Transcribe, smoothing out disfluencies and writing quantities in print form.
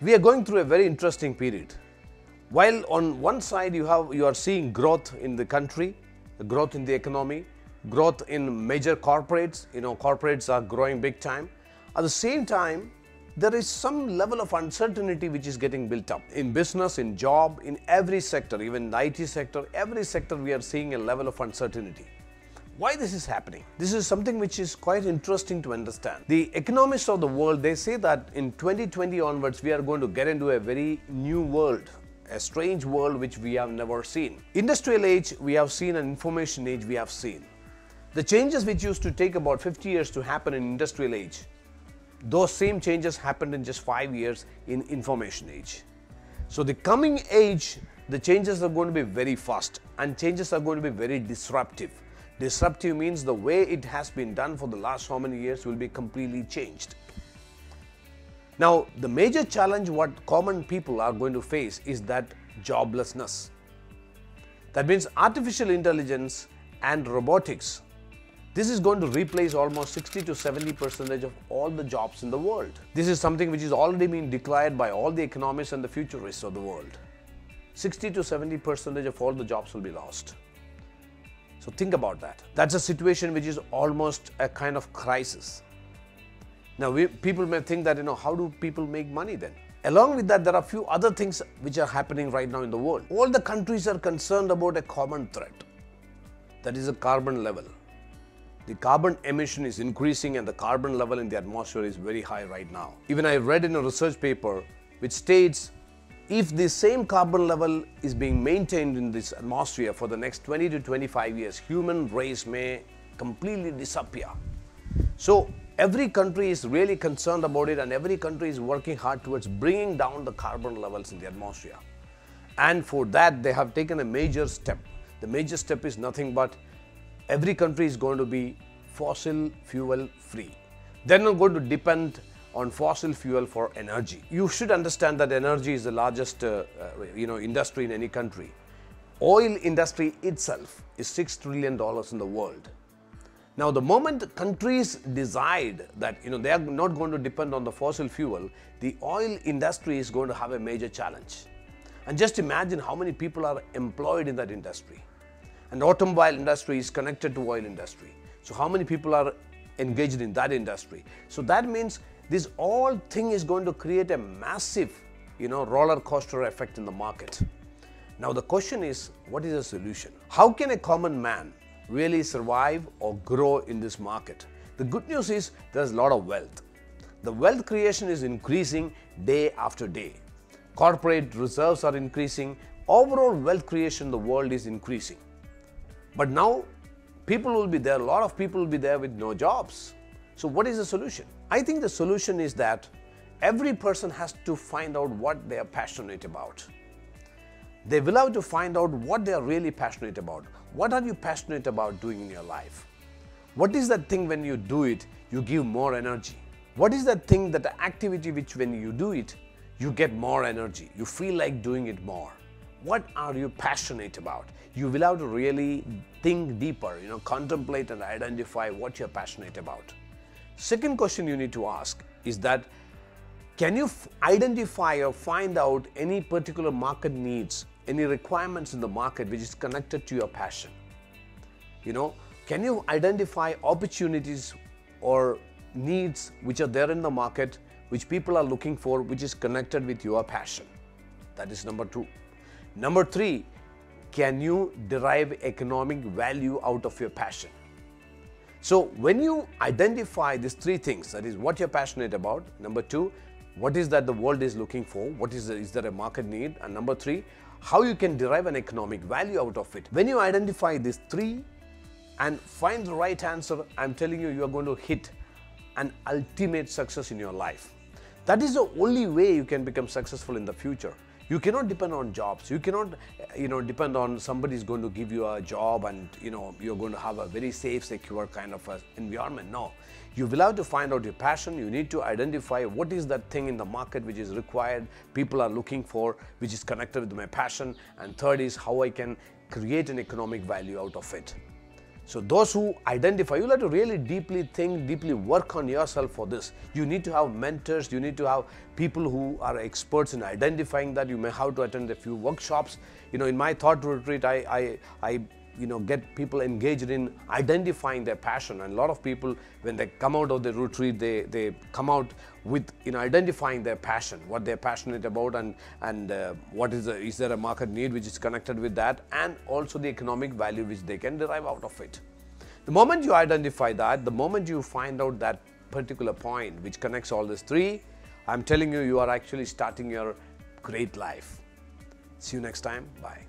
We are going through a very interesting period. While on one side you are seeing growth in the country, growth in the economy, growth in major corporates, corporates are growing big time. At the same time, there is some level of uncertainty which is getting built up. In business, in job, in every sector, even in the IT sector, every sector we are seeing a level of uncertainty. Why this is happening? This is something which is quite interesting to understand. The economists of the world, they say that in 2020 onwards, we are going to get into a very new world, a strange world which we have never seen. Industrial age, we have seen, and information age, we have seen. The changes which used to take about 50 years to happen in industrial age, those same changes happened in just 5 years in information age. So the coming age, the changes are going to be very fast and changes are going to be very disruptive. Disruptive means the way it has been done for the last how many years will be completely changed. Now, the major challenge what common people are going to face is that joblessness. That means artificial intelligence and robotics. This is going to replace almost 60 to 70% of all the jobs in the world. This is something which is already being declared by all the economists and the futurists of the world. 60 to 70% of all the jobs will be lost. So think about that. That's a situation which is almost a kind of crisis. Now, people may think that, how do people make money then? Along with that, there are a few other things which are happening right now in the world. All the countries are concerned about a common threat. That is a carbon level. The carbon emission is increasing and the carbon level in the atmosphere is very high right now. Even I read in a research paper which states if the same carbon level is being maintained in this atmosphere for the next 20 to 25 years, human race may completely disappear. So every country is really concerned about it and every country is working hard towards bringing down the carbon levels in the atmosphere. And for that, they have taken a major step. The major step is nothing but every country is going to be fossil fuel free. They're not going to depend on fossil fuel for energy. You should understand that energy is the largest industry in any country. Oil industry itself is $6 trillion in the world. Now, the moment countries decide that they are not going to depend on the fossil fuel, the oil industry is going to have a major challenge. And just imagine how many people are employed in that industry. And automobile industry is connected to oil industry. So how many people are engaged in that industry? So that means this whole thing is going to create a massive, roller coaster effect in the market. Now the question is, what is the solution? How can a common man really survive or grow in this market? The good news is there's a lot of wealth. The wealth creation is increasing day after day. Corporate reserves are increasing. Overall wealth creation in the world is increasing. But now people will be there, a lot of people will be there with no jobs. So what is the solution? I think the solution is that every person has to find out what they are passionate about. They will have to find out what they are really passionate about. What are you passionate about doing in your life? What is that thing when you do it, you give more energy? What is that thing, that activity which when you do it, you get more energy, you feel like doing it more? What are you passionate about? You will have to really think deeper, contemplate and identify what you're passionate about. Second question you need to ask is that, can you identify or find out any particular market needs, any requirements in the market which is connected to your passion? Can you identify opportunities or needs which are there in the market, which people are looking for, which is connected with your passion? That is number 2. Number 3, can you derive economic value out of your passion? So when you identify these 3 things, that is what you're passionate about, number 2, what is that the world is looking for, is there a market need, and number 3, how you can derive an economic value out of it. When you identify these 3 and find the right answer, I'm telling you, you are going to hit an ultimate success in your life. That is the only way you can become successful in the future. You cannot depend on jobs. You cannot, depend on somebody is going to give you a job and, you're going to have a very safe, secure kind of environment. No. You will have to find out your passion. You need to identify what is that thing in the market which is required, people are looking for, which is connected with my passion. And third is how I can create an economic value out of it. So those who identify, you have to really deeply think, deeply work on yourself for this. You need to have mentors, you need to have people who are experts in identifying that. You may have to attend a few workshops. In my thought retreat, I get people engaged in identifying their passion. And a lot of people, when they come out of the retreat, they come out with identifying their passion, what they're passionate about, and what is there a market need which is connected with that, and also the economic value which they can derive out of it. The moment you identify that, the moment you find out that particular point which connects all these three, I'm telling you, you are actually starting your great life. See you next time. Bye.